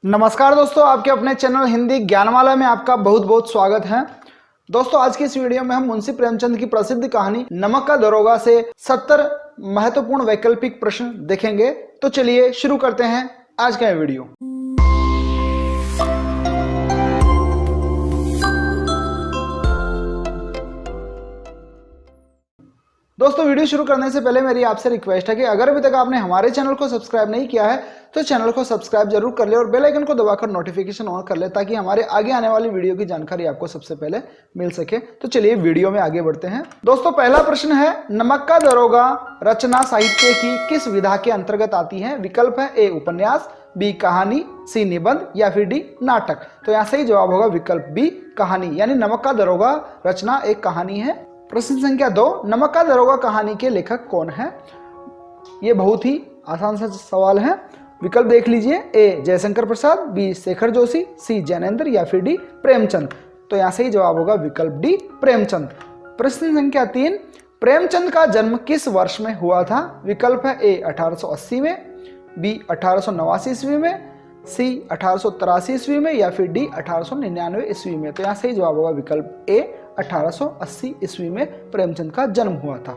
नमस्कार दोस्तों, आपके अपने चैनल हिंदी ज्ञानमाला में आपका बहुत बहुत स्वागत है। दोस्तों, आज की इस वीडियो में हम मुंशी प्रेमचंद की प्रसिद्ध कहानी नमक का दरोगा से 70 महत्वपूर्ण वैकल्पिक प्रश्न देखेंगे। तो चलिए शुरू करते हैं आज का ये वीडियो। दोस्तों, वीडियो शुरू करने से पहले मेरी आपसे रिक्वेस्ट है कि अगर अभी तक आपने हमारे चैनल को सब्सक्राइब नहीं किया है तो चैनल को सब्सक्राइब जरूर कर ले और बेल आइकन को दबाकर नोटिफिकेशन ऑन कर ले ताकि हमारे आगे आने वाली वीडियो की जानकारी आपको सबसे पहले मिल सके। तो चलिए वीडियो में आगे बढ़ते हैं। दोस्तों, पहला प्रश्न है, नमक का दरोगा रचना साहित्य की किस विधा के अंतर्गत आती है? विकल्प है ए उपन्यास, बी कहानी, सी निबंध या फिर डी नाटक। तो यहाँ सही जवाब होगा विकल्प बी कहानी, यानी नमक का दरोगा रचना एक कहानी है। प्रश्न संख्या 2, नमक का दरोगा कहानी के लेखक कौन है? ये बहुत ही आसान सा सवाल है। विकल्प देख लीजिए, ए जयशंकर प्रसाद, बी शेखर जोशी, सी जैनेन्द्र या फिर डी प्रेमचंद। तो यहाँ सही जवाब होगा विकल्प डी प्रेमचंद। प्रश्न संख्या 3, प्रेमचंद का जन्म किस वर्ष में हुआ था? विकल्प है ए 1880 में, बी 1889 ईस्वी में, सी 1883 ईस्वी में या फिर डी 1899 ईस्वी में। तो यहाँ सही जवाब होगा विकल्प ए 1880 ईस्वी में प्रेमचंद का जन्म हुआ था।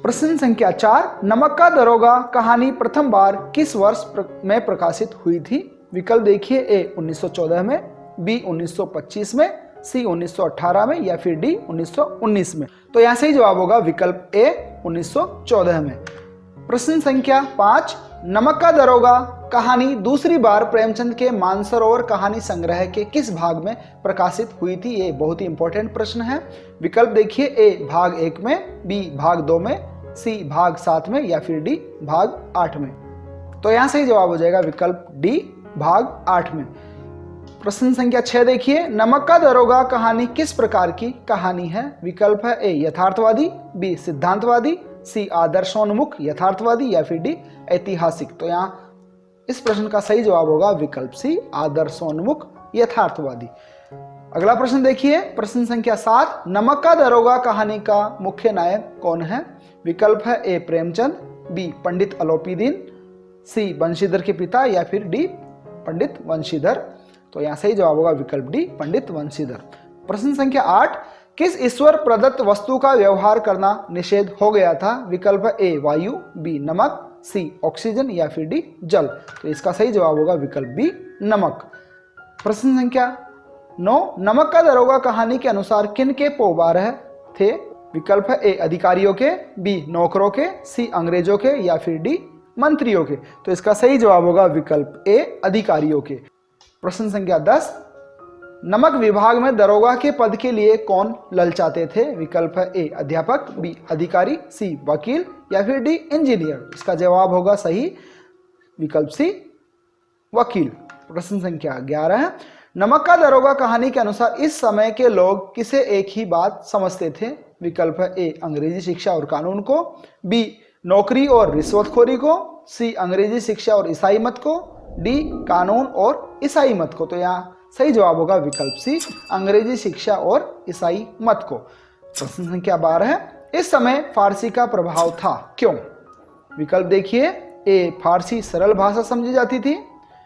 प्रश्न संख्या 4, नमक का दरोगा कहानी प्रथम बार किस वर्ष में प्रकाशित हुई थी? विकल्प देखिए, ए 1914 में, बी 1925 में, सी 1918 में या फिर डी 1919 में। तो यहाँ सही जवाब होगा विकल्प ए 1914 में। प्रश्न संख्या 5, नमक का दरोगा कहानी दूसरी बार प्रेमचंद के मानसरोवर कहानी संग्रह के किस भाग में प्रकाशित हुई थी? ये बहुत ही इंपॉर्टेंट प्रश्न है। विकल्प देखिए, ए भाग 1 में, बी भाग 2 में, सी भाग 7 में या फिर डी भाग 8 में। तो यहां सही जवाब हो जाएगा विकल्प डी भाग 8 में। प्रश्न संख्या 6 देखिए, नमक का दरोगा कहानी किस प्रकार की कहानी है? विकल्प है ए यथार्थवादी, बी सिद्धांतवादी, सी आदर्शोन्मुख यथार्थवादी या फिर डी ऐतिहासिक। तो यहाँ इस प्रश्न का सही जवाब होगा विकल्प सी आदर्शोन्मुख यथार्थवादी। अगला प्रश्न देखिए, प्रश्न संख्या 7, नमक का दरोगा कहानी का मुख्य नायक कौन है? विकल्प है ए प्रेमचंद, बी पंडित अलोपीदीन, सी बंशीधर के पिता या फिर डी पंडित वंशीधर। तो यहाँ सही जवाब होगा विकल्प डी पंडित वंशीधर। प्रश्न संख्या 8, किस ईश्वर प्रदत्त वस्तु का व्यवहार करना निषेध हो गया था? विकल्प ए वायु, बी नमक, सी ऑक्सीजन या फिर डी जल। तो इसका सही जवाब होगा विकल्प बी नमक। प्रश्न संख्या 9, नमक का दरोगा कहानी के अनुसार किन के पोबार थे? विकल्प है ए अधिकारियों के, बी नौकरों के, सी अंग्रेजों के या फिर डी मंत्रियों के। तो इसका सही जवाब होगा विकल्प ए अधिकारियों के। प्रश्न संख्या 10, नमक विभाग में दरोगा के पद के लिए कौन ललचाते थे? विकल्प है ए अध्यापक, बी अधिकारी, सी वकील या फिर डी इंजीनियर। इसका जवाब होगा सही विकल्प सी वकील। प्रश्न संख्या 11, नमक का दरोगा कहानी के अनुसार इस समय के लोग किसे एक ही बात समझते थे? विकल्प है ए अंग्रेजी शिक्षा और कानून को, बी नौकरी और रिश्वतखोरी को, सी अंग्रेजी शिक्षा और ईसाई मत को, डी कानून और ईसाई मत को। तो यहाँ सही जवाब होगा विकल्प सी अंग्रेजी शिक्षा और ईसाई मत को। प्रश्न संख्या 12, इस समय फारसी का प्रभाव था, क्यों? विकल्प देखिए, ए फारसी सरल भाषा समझी जाती थी,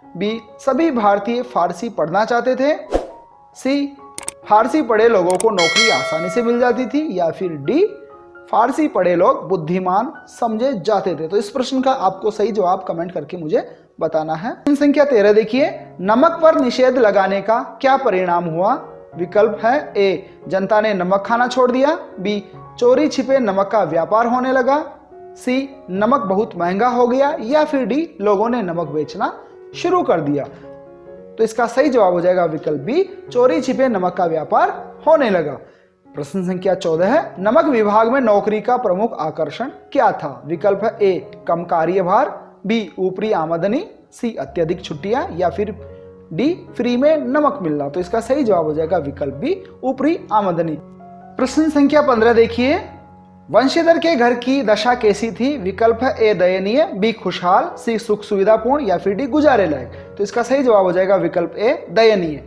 बी सभी भारतीय फारसी पढ़ना चाहते थे, सी फारसी पढ़े लोगों को नौकरी आसानी से मिल जाती थी या फिर डी फारसी पढ़े लोग बुद्धिमान समझे जाते थे। तो इस प्रश्न का आपको सही जवाब कमेंट करके मुझे बताना है। प्रश्न संख्या 13 देखिए, नमक पर निषेध लगाने का क्या परिणाम हुआ? विकल्प है ए जनता ने नमक खाना छोड़ दिया, बी चोरी छिपे नमक का व्यापार होने लगा, सी नमक बहुत महंगा हो गया या फिर डी लोगों ने नमक बेचना शुरू कर दिया। तो इसका सही जवाब हो जाएगा विकल्प बी चोरी छिपे नमक का व्यापार होने लगा। प्रश्न संख्या 14 है, नमक विभाग में नौकरी का प्रमुख आकर्षण क्या था? विकल्प है ए कम कार्यभार, बी ऊपरी आमदनी, सी अत्यधिक छुट्टियां या फिर डी फ्री में नमक मिलना। तो इसका सही जवाब हो जाएगा विकल्प बी ऊपरी आमदनी। प्रश्न संख्या 15 देखिए, वंशीधर के घर की दशा कैसी थी? विकल्प है ए दयनीय, बी खुशहाल, सी सुख सुविधापूर्ण या फिर डी गुजारे लायक। तो इसका सही जवाब हो जाएगा विकल्प ए दयनीय।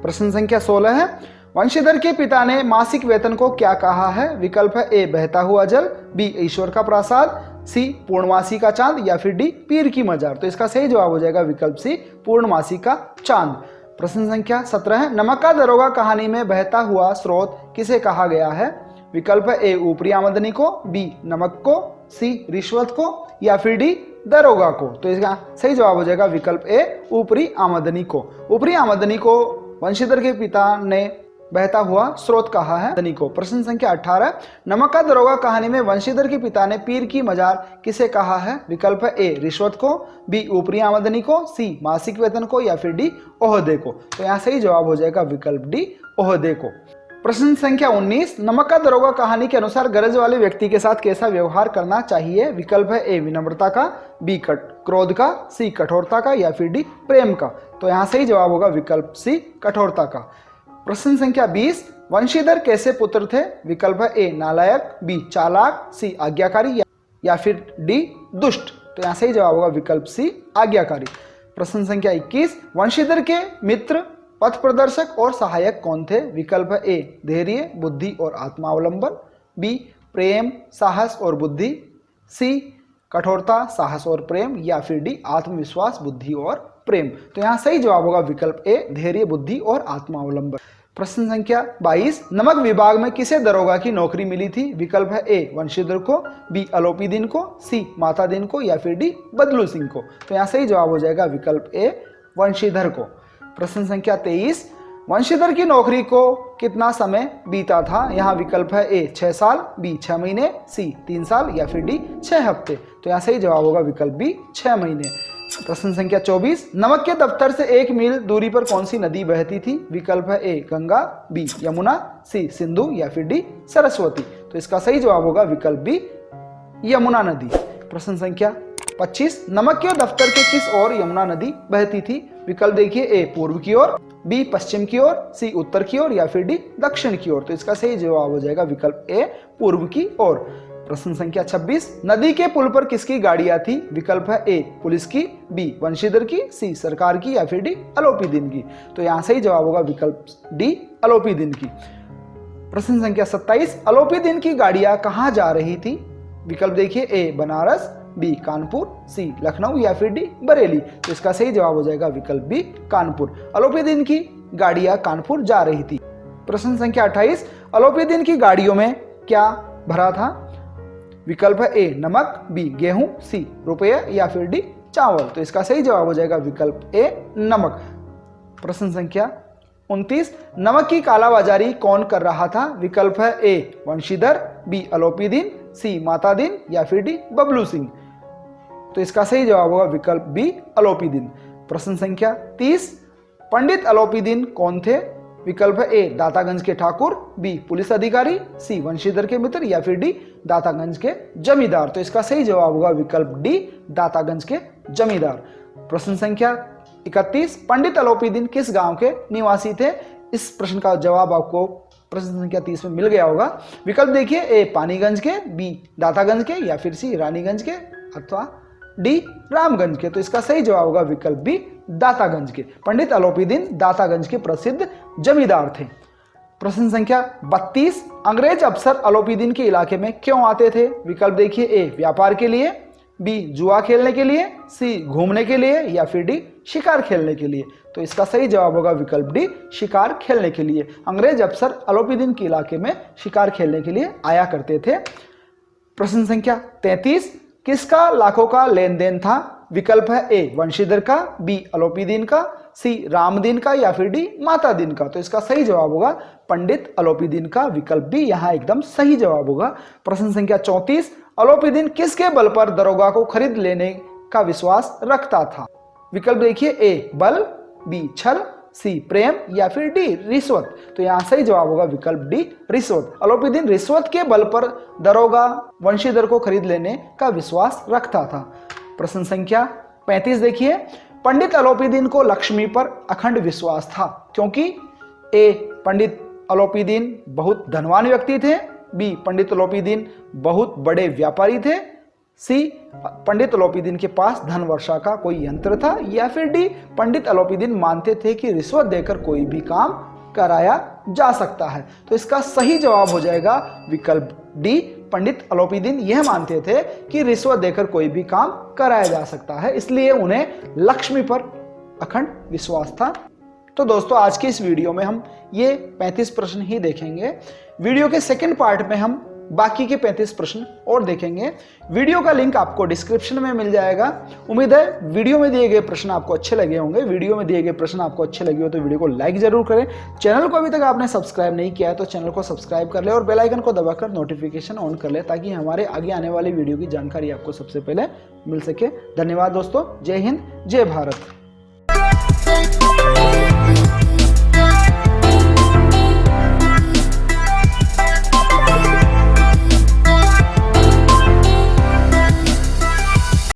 प्रश्न संख्या 16 है, वंशीधर के पिता ने मासिक वेतन को क्या कहा है? विकल्प है ए बहता हुआ जल, बी ईश्वर का प्रसाद, सी पूर्णमासी का चांद या फिर डी पीर की मजार। तो इसका सही जवाब हो जाएगा विकल्प सी पूर्णमासी का चांद। प्रश्न संख्या 17 है, नमक का दरोगा कहानी में बहता हुआ स्रोत किसे कहा गया है? विकल्प है ए ऊपरी आमदनी को, बी नमक को, सी रिश्वत को या फिर डी दरोगा को। तो इसका सही जवाब हो जाएगा विकल्प ए ऊपरी आमदनी को। ऊपरी आमदनी को वंशीधर के पिता ने बहता हुआ स्रोत कहा है दनी को। प्रश्न संख्या 18, नमक का दरोगा कहानी में वंशीधर के पिता ने पीर की मजार किसे कहा है? विकल्प ए रिश्वत को, बी ऊपरी आमदनी को, सी मासिक वेतन को या फिर डी ओहदे को। तो यहाँ सही जवाब हो जाएगा विकल्प डी ओहदे को। प्रश्न संख्या 19, नमक का दरोगा कहानी के अनुसार गरज वाले व्यक्ति के साथ कैसा व्यवहार करना चाहिए? विकल्प है ए विनम्रता का, बी क्रोध का, सी कठोरता का या फिर डी प्रेम का। तो यहाँ सही जवाब होगा विकल्प सी कठोरता का। प्रश्न संख्या 20, वंशीधर कैसे पुत्र थे? विकल्प है ए नालायक, बी चालाक, सी आज्ञाकारी या फिर डी दुष्ट। तो यहाँ सही जवाब होगा विकल्प सी आज्ञाकारी। प्रश्न संख्या 21, वंशीधर के मित्र, पथ प्रदर्शक और सहायक कौन थे? विकल्प है ए धैर्य, बुद्धि और आत्मावलंबन, बी प्रेम, साहस और बुद्धि, सी कठोरता, साहस और प्रेम या फिर डी आत्मविश्वास, बुद्धि और प्रेम। तो यहाँ सही जवाब होगा विकल्प ए धैर्य, बुद्धि और आत्मावलंबन। प्रश्न संख्या 22, नमक विभाग में किसे दरोगा की नौकरी मिली थी? विकल्प है ए वंशीधर को, बी अलोपीदीन को, सी मातादीन को या फिर डी बदलू सिंह को। तो यहाँ सही जवाब हो जाएगा विकल्प ए वंशीधर को। प्रश्न संख्या 23, वंशीधर की नौकरी को कितना समय बीता था? यहाँ विकल्प है ए 6 साल, बी 6 महीने, सी 3 साल या फिर डी 6 हफ्ते। तो यहाँ सही जवाब होगा विकल्प बी 6 महीने। प्रश्न संख्या 24, नमक के दफ्तर से 1 मील दूरी पर कौन सी नदी बहती थी? विकल्प है ए गंगा, बी यमुना, सी सिंधु या फिर डी सरस्वती। तो इसका सही जवाब होगा विकल्प बी यमुना नदी। प्रश्न संख्या 25, नमक के दफ्तर के किस ओर यमुना नदी बहती थी? विकल्प देखिए ए पूर्व की ओर, बी पश्चिम की ओर, सी उत्तर की ओर या फिर डी दक्षिण की ओर। तो इसका सही जवाब हो जाएगा विकल्प ए पूर्व की ओर। प्रश्न संख्या 26, नदी के पुल पर किसकी गाड़ियां थी? विकल्प है ए पुलिस की, बी वंशीधर की, सी सरकार की या फिर डी अलोपीदीन की। तो यहाँ सही जवाब होगा विकल्प डी अलोपीदीन की। प्रश्न संख्या 27, अलोपीदीन की गाड़ियां कहाँ जा रही थी? विकल्प देखिए ए बनारस, बी कानपुर, सी लखनऊ या फिर डी बरेली। तो इसका सही जवाब हो जाएगा विकल्प बी कानपुर। अलोपीदीन की गाड़ियां कानपुर जा रही थी। प्रश्न संख्या 28, अलोपीदीन की गाड़ियों में क्या भरा था? विकल्प है ए नमक, बी गेहूं, सी रुपये या फिर डी चावल। तो इसका सही जवाब हो जाएगा विकल्प ए नमक। प्रश्न संख्या 29, नमक की कालाबाजारी कौन कर रहा था? विकल्प है ए वंशीधर, बी अलोपीदीन, सी मातादीन या फिर डी बबलू सिंह। तो इसका सही जवाब होगा विकल्प बी अलोपीदीन। प्रश्न संख्या 30, पंडित अलोपीदीन कौन थे? विकल्प है ए दातागंज के ठाकुर, बी पुलिस अधिकारी, सी वंशीधर के मित्र या फिर डी दातागंज के जमींदार। तो इसका सही जवाब होगा विकल्प डी दातागंज के जमींदार। प्रश्न संख्या 31, पंडित अलोपीदीन किस गांव के निवासी थे? इस प्रश्न का जवाब आपको प्रश्न संख्या 30 में मिल गया होगा। विकल्प देखिए ए पानीगंज के, बी दातागंज के या फिर सी रानीगंज के अथवा डी रामगंज के। तो इसका सही जवाब होगा विकल्प बी दातागंज के। पंडित अलोपीदीन दातागंज के प्रसिद्ध जमींदार थे। प्रश्न संख्या 32, अंग्रेज अफसर अलोपीदीन के इलाके में क्यों आते थे? विकल्प देखिए ए व्यापार के लिए, बी जुआ खेलने के लिए, सी घूमने के लिए या फिर डी शिकार खेलने के लिए। तो इसका सही जवाब होगा विकल्प डी शिकार खेलने के लिए। अंग्रेज अफसर अलोपीदीन के इलाके में शिकार खेलने के लिए आया करते थे। प्रश्न संख्या 33, किसका लाखों का लेन देन था? विकल्प है ए वंशीधर का, बी अलोपीदीन का, सी रामदीन का या फिर डी मातादीन का। तो इसका सही जवाब होगा पंडित अलोपीदीन का। विकल्प बी यहाँ एकदम सही जवाब होगा। प्रश्न संख्या 34, अलोपीदीन किसके बल पर दरोगा को खरीद लेने का विश्वास रखता था? विकल्प देखिए ए बल, बी छल, सी प्रेम या फिर डी रिश्वत। तो यहाँ सही जवाब होगा विकल्प डी रिश्वत। अलोपीदीन रिश्वत के बल पर दरोगा वंशीधर को खरीद लेने का विश्वास रखता था। प्रश्न संख्या 35 देखिए, पंडित अलोपीदीन को लक्ष्मी पर अखंड विश्वास था क्योंकि ए पंडित अलोपीदीन बहुत धनवान व्यक्ति थे, बी पंडित अलोपीदीन बहुत बड़े व्यापारी थे, सी पंडित अलोपीदीन के पास धन वर्षा का कोई यंत्र था या फिर डी पंडित अलोपीदीन मानते थे कि रिश्वत देकर कोई भी काम कराया जा सकता है। तो इसका सही जवाब हो जाएगा विकल्प डी। पंडित अलोपीदीन यह मानते थे कि रिश्वत देकर कोई भी काम कराया जा सकता है, इसलिए उन्हें लक्ष्मी पर अखंड विश्वास था। तो दोस्तों आज की इस वीडियो में हम ये 35 प्रश्न ही देखेंगे। वीडियो के सेकंड पार्ट में हम बाकी के 35 प्रश्न और देखेंगे। वीडियो का लिंक आपको डिस्क्रिप्शन में मिल जाएगा। उम्मीद है वीडियो में दिए गए प्रश्न आपको अच्छे लगे होंगे। वीडियो में दिए गए प्रश्न आपको अच्छे लगे हो तो वीडियो को लाइक जरूर करें। चैनल को अभी तक आपने सब्सक्राइब नहीं किया है तो चैनल को सब्सक्राइब कर ले और बेल आइकन को दबाकर नोटिफिकेशन ऑन कर ले, ताकि हमारे आगे आने वाली वीडियो की जानकारी आपको सबसे पहले मिल सके। धन्यवाद दोस्तों। जय हिंद, जय भारत।